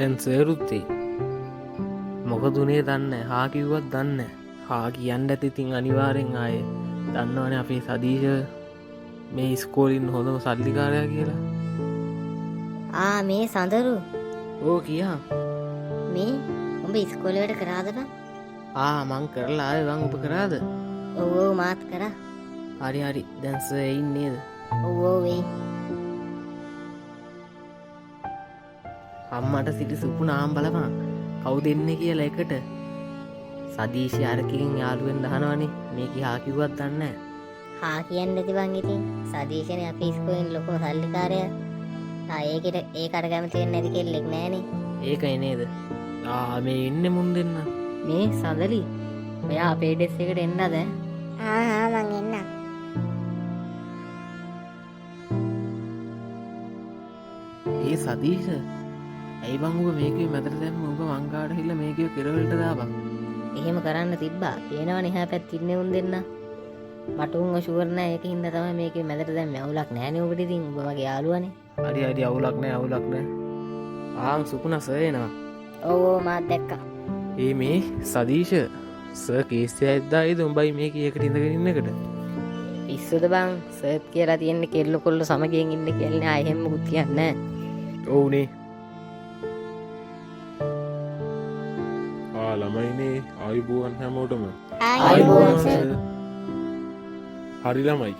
දැන් සේරුත්තේ මොකදුනේ දන්න හා කිව්වත් දන්න හා කියන්න ඇතිතින් අනිවාරෙන් ආය දන්නවන අපේ සදීශ මේ ස්කෝලින් හොඳම සල්ලිකාරයා කියලා මේ සඳරු ඕ කියා මේ උඹ ඉස්කෝලට කරාදට මං කරලා ආය වං උප කරාද ඔවෝ මාත් කර හරි හරි දැන්ස එයින් නේද ඔවෝ වෙයි අම්මට සිටි සුපු නාම් බලපා කවු දෙන්න කියලා එකට සදීශය අරකින් යාළුවෙන් දහනවනේ මේක හා කිව්වත් දන්න හා කියන්න ඇතිබං ඉතින් සදීශනය අපි ස්කෝෙන් ලොකෝ සල්ලිකාරය ඒකට ඒ කට කැමතියෙන් නැති කෙල්ලෙක් නෑනේ ඒක එනේද මේ එන්න මුන් දෙන්න මේ සඳලි ඔයා අපේ ඩෙස් එකට එන්නද මං එන්න ඒ සදීශ ඇයි බංගුව මේක මැතර දැම උඹ මංගාඩ හිල්ල මේකව කෙරවලට දාබං එහෙම කරන්න තිබ්බා තියෙනව නිහා පැත් ඉන්න උන් දෙන්න මටුන් ශුවරණ ඒක හින්ද තම මේක මැතර දැම් අවුලක් නෑන ඔබටිතින් උඹ මගේ යාලුවනේ අඩි අඩි අවුලක් නෑ අවුලක් නෑ ආම් සුපුන සයනවා ඔවෝ මාත් දැක්ක ඒ මේ සදීශ ස කේස්ය ඇද්දායිද උඹයි මේක ඒකට ඉඳගෙනන්නකට පිස්සුද බං සර්ත් කියලා තියෙන්නේ කෙල්ල කොල්ල සමගියෙන් ඉන්න කෙල්න අයහෙම්මකුත් කියන්න ඔවුනේ ළමයිනේ ආයුබෝවන් හැමෝටම හරි ළමයි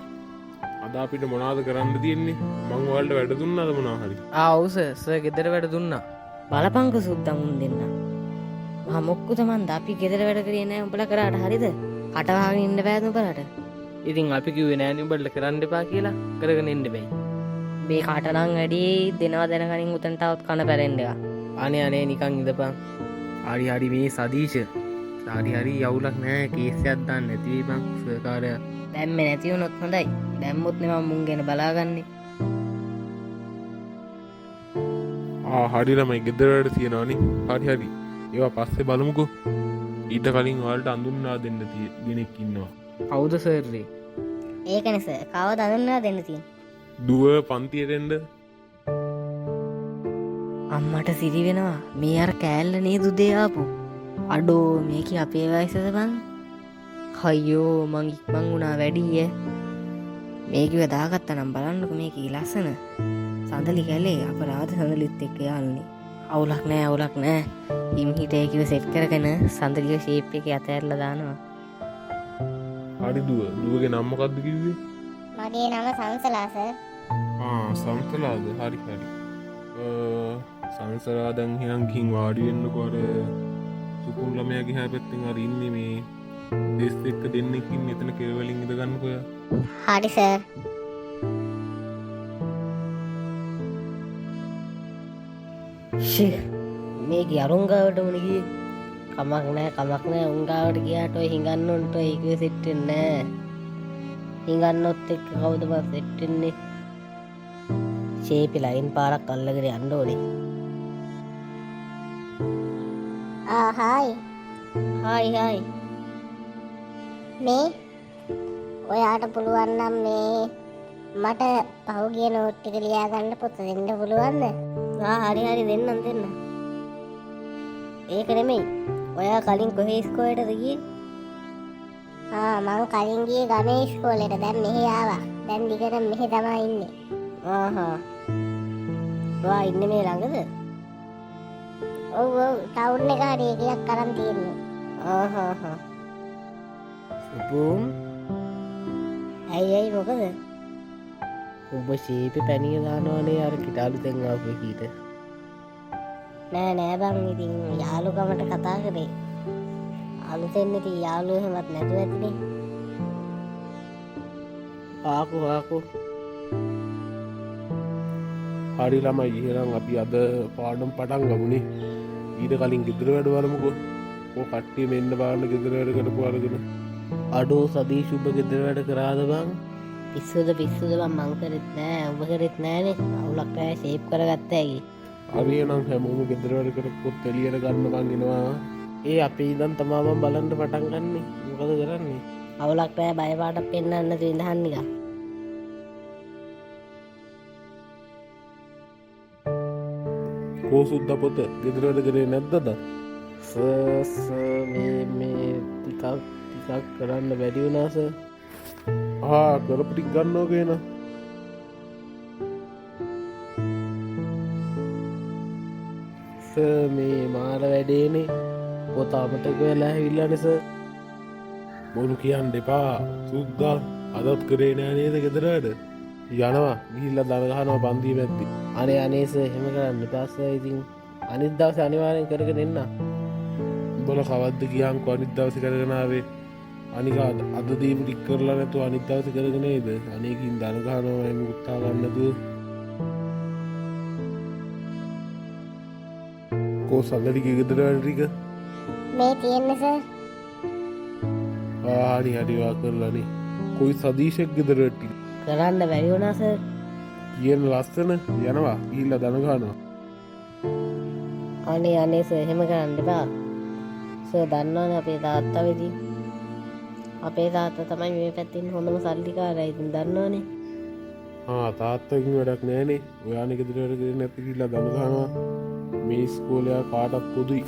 අද අපිට මොනාද කරන්න තියෙන්නේ මං වලට වැඩ දුන්නාද මොනා හරි ඔව් සර් ගෙදර වැඩ දුන්නා බලපංක සුද්දමුන් දෙන්න මොක්කු තමන් අපි ගෙදර වැඩ කරේ නෑ උඹලා කරාට හරිද කටවාගෙන ඉන්න බෑද උඹලට ඉතින් අපි කිව්වේ නෑනේ උඹලා කරන්න එපා කියලා කරගෙන ඉන්න බෑ මේ කටනම් වැඩි දෙනවා දැනගනින් උතන්ටවත් කන පැරෙන්න එක අනේ නිකන් ඉඳපන් හරි හරි මේ සදීශ හරි යවුලක් නෑ කේසයක් දාන්න නැතිවී බං සර්කාරය දැම්ම නැතිවුණොත් හොඳයි දැම්මුත් නෙම මුන් ගැන බලාගන්නේ හරි ළමයි ගෙදරට තියෙනවානි හරි ඒවා පස්සේ බලමුකෝ ඊට කලින් වලට අඳුන්නා දෙන්න දෙනෙක් ඉන්නවා කවුද සර්රේ ඒකනස කවද අඳුන්නා දෙන්න තින් දුව පන්තියටෙන්ඩ අම්මට සිරි වෙනවා මේ අර කෑල්ල නේ දුදයාපු අඩෝ මේක අපේ වයිසද බං හයෝ මං ඉක්මං වුණා වැඩිය මේකව දාගත්ත නම් බලන්නක මේක ලස්සන සඳලි කැලේ අප රාධ සඳලිත් එක්ක යන්නේ අවුලක් නෑ ඉම්හිට ඒකිව සෙට් කරගෙන සඳලිය ශේප් එක අතඇරල දානවා හරි දුවගේ නම්මකක්ද කිව්වේ මගේ නම සංසලාස සංසලාද හරි සංසරාදන් හිනම් ගිහින් වාඩිවෙන්න කොර සුපුල්ලමයගේ හැ පැත්තිෙන් අර ඉන්න මේ දෙස් එක්ක දෙන්නෙකින් මෙතන කෙරවලින් ඉද ගන්නකොය හරි සර් මේ අරුංගාවට උනගේ කමක් නෑ උංගාවට ගියාට හිඟන්න උන්ට ඒකව සෙට්ටෙන්නෑ හිඟන්නොත් එක් කවුද බ සෙට්ටෙන්නේ ශේපි ලයින් පාරක් අල්ලගෙන යන්න ඕනේ හායි මේ ඔයාට පුළුවන්නම් මේ මට පහුගිය නෝට්ටික ලියාගන්න පොත දෙන්න පුළුවන්ද හරි දෙන්න ඒක නෙමෙයි ඔයා කලින් කොහේ ඉස්කෝලේටද ගියේ මං කලින් ගියේ ගමේ ඉස්කෝලේට දැන් මෙහෙ ආවා දැන් දිගටම මෙහෙ තමයි ඉන්නේ ඔයා ඉන්නේ මේ ළඟද ඔව් ටවුන් එක හරි එකක් අරන් තියෙන්නේ සුපුම් ඇයි මොකද උඹ ශීපි පැනිය දානවනේ අර කිටාලු තැන්ආපු කීට නෑ බං ඉතින් යාළුකමට කතා කරේ අලුතෙන් ඉතින් යාළුවෝ එහෙමත් නැතුව ඇතිනේ ආකු හරි ළමයි ඉහෙනම් අපි අද පාඩම් පටන් ගමුණේ ඊට කලින් ගෙදර වැඩ වලමුකෝ කට්ටිය මෙන්න බාන්න ගෙදර වැඩ කරපු අරගෙන අඩෝ සදීශ උඹ ගෙදර වැඩ කරාද බං පිස්සුද බං මං කරෙත් නෑ ඔබ කරෙත් නෑනේ අවුලක් නෑ ෂේප් කරගත්ත ඇයි හරි නම් හැමෝම ගෙදර වැඩ කරපොත් එළියට ගන්න බං එනවා ඒ අපේ ඉඳන් තමා මම බලන්න පටන් ගන්නෙ මොකද කරන්නේ අවුලක් නෑ බය පාටක් පෙන්නන්න තියෙන නිකන් කෝසුද්ද පොත ගෙදරට කරේ නැද්දද මේ ටිකක් කරන්න වැඩි වුණාස කරපටික් ගන්නෝගෙන මේ මාර වැඩේනේ පොත අමතක වෙලා හිල්ලා නිස බොලු කියන්න දෙපා සුද්දා අදත් කරේ නෑනේද ගෙදරට යනවා ගිල්ල දරගහනව බන්දී පැත්ති අනේ අනේස හෙම කරන්න පස්ස ඉතින් අනිත් දවස අනිවාරයෙන් කරගෙන එන්න බොල කවද්ද කියන්ක අනිත් දවස කරගෙනාවේ අනිකාද අද දීම ටික් කරලා නැතු අනිත් දවස කරගෙනේද අනකින් දනගහනව එම උත්තා ගන්නතු කෝ සල්ලටික ගෙදරටික මේ තියෙන්නස ආනි හඩිවා කරලනේ කොයි සදීශක් ගෙදරටි කරන්න බැරිවුණස කියන ලස්සන යනවා ඉල්ල දනගානවා අනේ අනේස එහෙම කරන්න එපා දන්නවන අපේ තාත්තා වෙදි අපේ තාත්ත තමයි මේ පැත්තින් හොඳම සල්ලිකාරයිතින් දන්නවනේ තාත්තකින් වැඩක් නෑනේ ඔයාන ගෙදරට නැති කිල්ල දනගානවා මේ ස්කෝලයා කාටත් පොදුයි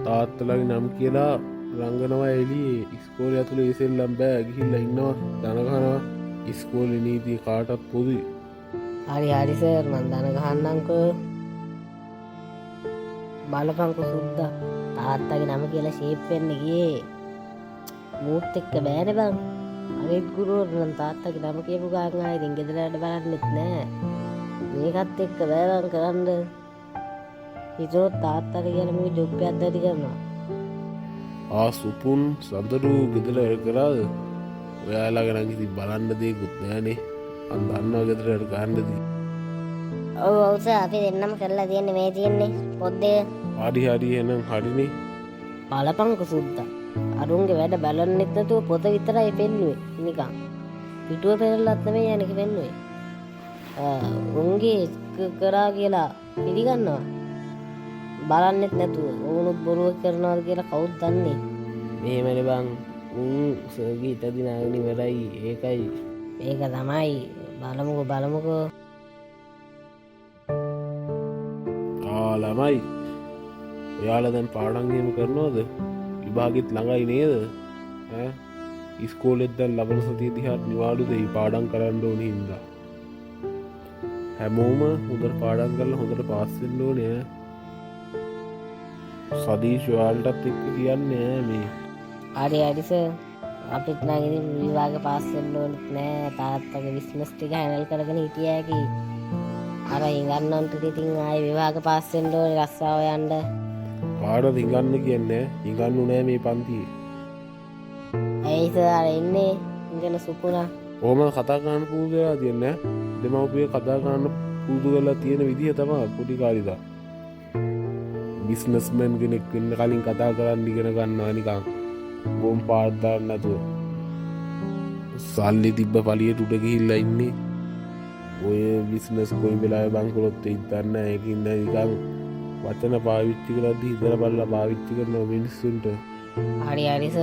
තාත්තලගේ නම් කියලා රංගනවා එලි ස්කෝල ඇතුළ ඒසෙල්ලම් බෑ ගිහිල්ල ඉන්නවා දනගනවා ස්කෝල නීතිය කාටත් පොදුයි හරි හරිසර් මන් දනගහන්නංකෝ බලපංකු සුද්ද තාත්තගේ නම කියලා ශේප්වෙන්න ගියේ මූත් එක්ක බෑන බං අනිත් ගුරුවරනම් තාත්තගේ නම කියපු ගාං ඉතින් ගෙදරට බලන්නෙත් නෑ මේකත් එක්ක බෑවන් කරන්න හිතොත් තාත්තට කියන මේ ජොබ්පයක් දැටි කරනවා සුපුන් සඳරු ගෙදර කරාද ඔයාලාගෙනන් ඉති බලන්න දේකුත් නෑනේ අන්දන්නවා ගෙදරට ගන්නදී ඔව් ඔවුස අපි දෙන්නම කරලා තියෙන්නේ මේ තියෙන්නේ පොද්දේ හරි හරි එනම් හරිනේ බලපංකු සුද්ද අරුන්ගේ වැඩ බලන්නෙත් නැතුව පොත විතරයි පෙන්නුවේ නිකන් පිටුව පෙරලත් නෙමෙයි යන්නක පෙන්නුවේ උන්ගේ කරා කියලා පිළිගන්නවා බලන්නෙත් නැතුව ඔවුනුත් බොරුව කරනවාද කියලා කවුත් දන්නේ මෙහෙමන බං සර්ගී ඉතදිනාගනි වෙරයි ඒකයි ඒක තමයි බලමුකෝ ළමයි ඔයාල දැන් පාඩන්ගේම කරනවාද විභාගිත් ළඟයි නේද ඉස්කෝලෙද්දැල් ලබන සතිය දිහාත් නිවාඩු දෙයි පාඩන් කරන්න ඕන හින්දා හැමෝම හොදර පාඩන් කරලා හොඳට පාස්සෙල්ලෝ නෑ සදීශවාල්ටත් එක්ක කියන්නේ මේ හරි හරිස අපිත් නගින් විවාග පාස්සෙල්ලෝනෙත් නෑ තාත්තගේ විස්නස් ටික හැනල් කරගෙන හිටියකි අර ඉගන්නන්ට ඉතින් ආය විවාග පාස්සෙන්ඩෝන රස්සාාව යන්ඩ පාඩ දිගන්න කියන්නේ ඉගන්නු නෑ මේ පන්තිී ඇයිස අර එන්නේ ඉගෙන සුපුණ ඕම කතාකාන්න පූදලා තියන්න දෙමවපිය කතාකාන්න පූදු කරලා තියෙන විදිහ තම පොඩිකාරිදා බිස්නස්මන් කෙනෙක් වෙන්න කලින් කතා කරන්න ඉගෙන ගන්නවා නිකං ගොම් පාර්ධාරන්න නැතුව සල්ලි තිබ්බ පලියට උඩ ගිහිල්ල ඉන්නේ ඔය බිස්නස් කොයි වෙලා බංකොලොත්ත ඉතන්න ඇකින්න නිකං වචන පාවිච්චි කරද හිතර බල්ල පාවිච්චි කරන මිනිස්සුන්ට හරි හරිස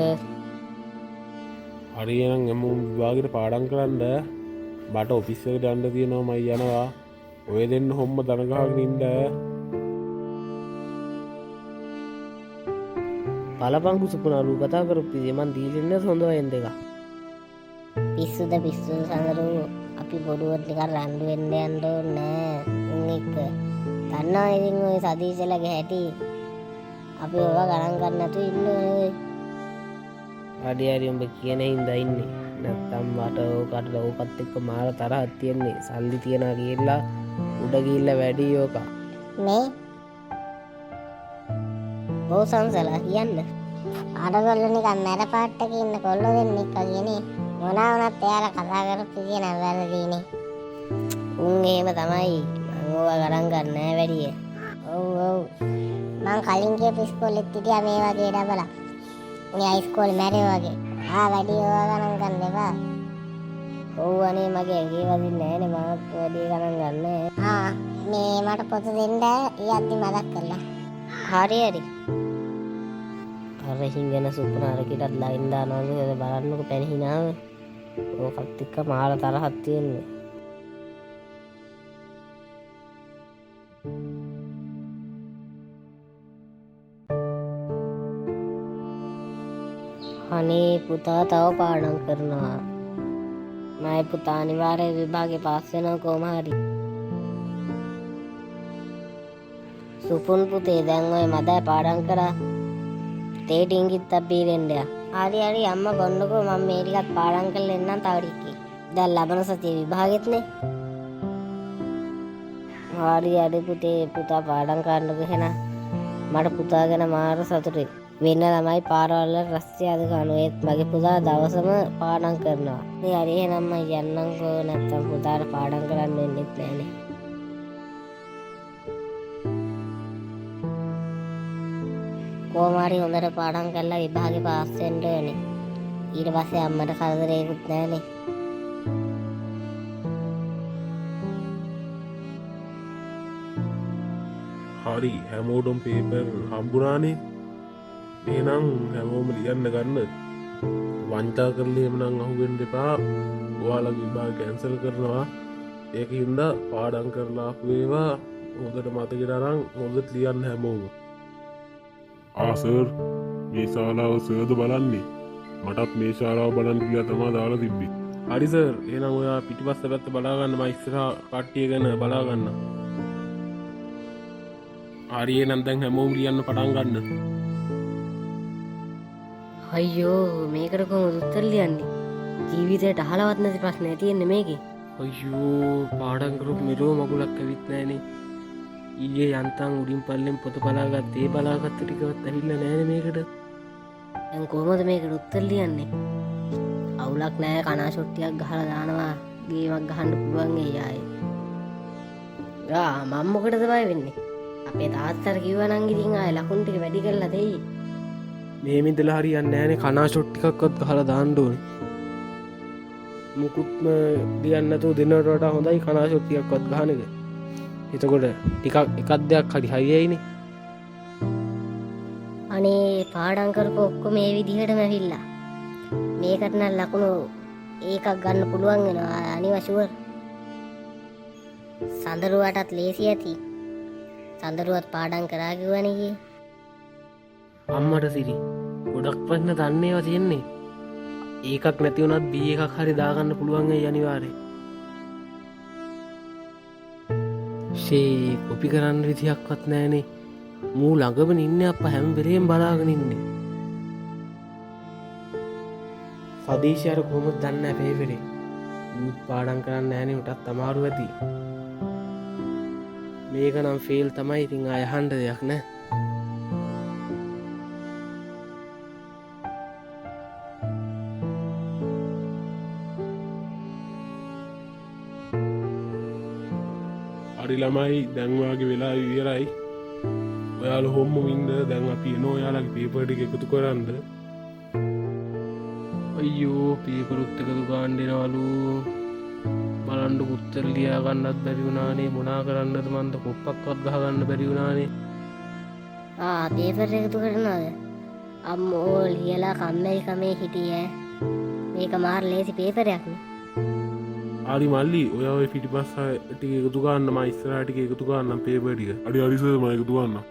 හරියනම් එම විවාගෙන පාඩන් කරන්න බට ඔෆිස්සකට අන්ඩ තියෙනවා මයි යනවා ඔය දෙන්න හොම්ම දනගාගනින්ද පලපංකු සුපුනරු කතා කරපි මන් දීලන්න හොඳ එන්ද එක පිස්සුද පිස්සු සඳරු අපි බොඩුවට්ටික රන්ඩු වෙන්න අන්ඩෝ නෑ එක්ක දන්නවා ඉතින් ඔය සදීශලගේ හැටි අපි ඔවා ගණන් කරන්නතු ඉන්න අඩියරි උඹ කියන හින්ද ඉන්නේ නැත්තම් වට ඕකට ඕකත් එක්ක මාර තරහත් තියෙන්නේ සල්ලි තියෙන කියලා උඩගිල්ල වැඩි යෝක මේ බෝ සංසලා කියන්න අඩගොල්ල නිකන් මැර පාට්ටක ඉන්න කොල්ල දෙන්නෙක් වගේනේ මොනා වුණත් එයාලා කතා කරපු කියන වැරදීනේ උන් එහෙම තමයි මං ඕවා ගණන් ගන්න නෑ වැඩිය ඔව් මං කලින් කියපු ඉස්කෝලෙත් හිටියා මේ වගේ ඩබලා මේ අයිස්කෝලේ මැරේ වගේ වැඩි ඕවා ගණන් ගන්න එපා ඔව් අනේ මගේ ඇගේ වදින්නේ නෑනේ මමත් වැඩි ගණන් ගන්න මේ මට පොත දෙන්න යද්දි මතක් කරලා හරි අර හිංගන සුප්නාරකිටත් ලයින් දානවද බලන්නකො පැනහිනාව ඕකත් එක්ක මාර තරහක් තියෙන්නේ අනේ පුතා තව පාඩම් කරනවා. මයි පුතා අනිවාර්ය විභාගේ පාස් වෙනවා කොහොම හරි. සුපුන් පුතේ දැන් ඔය මදයි පාඩම් කරා. තේට ඉංගිත්තක් බීරෙන්න යා. හරි අම්මා බොන්නකෝ මම මේ ටිකත් පාඩම් කරලා එන්නම් තව ටිකක්. දැන් ලබන සතියේ විභාගෙත්නේ. හරි පුතේ පුතා පාඩම් කරන්නකෝ එහෙනම්. මට පුතා ගැන මාර සතුටුයි. වෙන ළමයි පාරවල් වල රස්තිය අද කනවා. ඒත් මගේ පුතා දවසම පාඩම් කරනවා. මේ හරි එහෙනම් මම යන්නම්කෝ නැත්තම් පුතාට පාඩම් කරන්න වෙන්නෙත් නෑනේ. කොහොම හරි හොඳට පාඩම් කරලා විභාගේ පාස් වෙන්න ඕනේ. ඊට පස්සේ අම්මට කරදරේකුත් නෑනේ. හරි හැමෝටම පේපර් හම්බුනානේ. එහෙනම් හැමෝම ලියන්න ගන්න. වංචා කරලා එහෙමනම් අහුවෙන්න එපා. ඔයාලා විභාග කැන්සල් කරනවා. ඒකින්ද පාඩම් කරලා ආපු ඒවා හොඳට මතකෙට අරන් හොඳට ලියන්න හැමෝම. සර් මේ ශාලාව සර්ද බලන්නේ. මටත් මේ ශාලාව බලන්න කියලා තමයි දාලා තිබ්බේ. හරි සර් එහෙනම් ඔයා පිටිපස්ස පැත්ත බලා ගන්න මම ඉස්සරහා කට්ටිය ගැන බලා ගන්න. හරි එහෙනම් දැන් හැමෝම ලියන්න පටන් ගන්න. අයියෝ මේකට කොහොමද උත්තර ලියන්නේ? ජීවිතේට අහලවත් නැති ප්‍රශ්නයක් තියෙන්නේ මේකේ. අයියෝ පාඩම් කරපු මෙලෝ මගුලක් ඇවිත් නැහනේ. ඊයේ යන්තම් උඩින් පල්ලෙන් පොත බලාගත්ත ඒ බලාගත්ත ටිකවත් ඇවිල්ලා නැහනේ මේකට. දැන් කොහොමද මේකට උත්තර ලියන්නේ? අවුලක් නැහැ කනාශොට්ටියක් ගහලා දානවා. ගේමක් ගහන්න පුළුවන් ඒ ආයේ. මම මොකටද බය වෙන්නේ? අපේ තාත්තට කිව්වා නම් ඉතින් ආයේ ලකුණු ටික වැඩි කරලා දෙයි. මේ මිදලා හරියන්නේ නැහනේ කනාශොට් ටිකක්වත් ගහලා දාන්න ඕනේ. මුකුත්ම ලියන්න නැතුව දෙනවට වඩා හොඳයි කනාශොට් ටිකක්වත් ගහන එක. එතකොට ටිකක් එකක් දෙයක් හරි හරියයිනේ. අනේ පාඩම් කරපු ඔක්කොම මේ විදිහටම ඇවිල්ලා. මේකට නම් ලකුණු ඒකක් ගන්න පුළුවන් වෙනවා අනිවාර්යව. සඳරුවටත් ලේසි ඇති. සඳරුවත් පාඩම් කරා කිව්වනේ කී. අම්මට සිරි ගොඩක් ප්‍රශ්න දන්නේ ඒවා තියෙන්නේ. ඒකක් නැති වුණත් B එකක් හරි දාගන්න පුළුවන් ඒ අනිවාර්යයෙන්. ෂේ කොපි කරන්න විදියක්වත් නැහනේ. මූ ළඟම ඉන්නේ අප්පා හැම වෙලේම බලාගෙන ඉන්නේ. සදීෂ් අර කොහොමද දන්නේ නැහැ පේපරේ. ඌත් පාඩම් කරන්නේ නැහනේ උටත් අමාරු ඇති. මේක නම් ෆේල් තමයි ඉතින් ආය අහන්න දෙයක් නැහැ. හරි ළමයි දැන් වාගේ වෙලා ඉවරයි. ඔයාලා හොම්මම ඉන්න දැන් අපි එනවා ඔයාලගේ පේපර් ටික එකතු කරන්න. අයියෝ පේපරුත් එකතු ගන්න දෙනවලු. බලන්න උත්තර ලියා ගන්නත් බැරි වුණානේ. මොනා කරන්නද මන්ද කොප්පක්වත් ගහ ගන්න බැරි වුණානේ. පේපර් එකතු කරනවද? අම්මෝ ලියලා කම්මැලි කමේ හිටියේ. මේක මාර ලේසි පේපරයක් නේ. හරි මල්ලි ඔයා ඔය පිටිපස්ස ටික එකතු ගන්න මම ඉස්සරහ ටික එකතු ගන්නම් පේපර් ටික. හරි සර් මම එකතු ගන්නම්.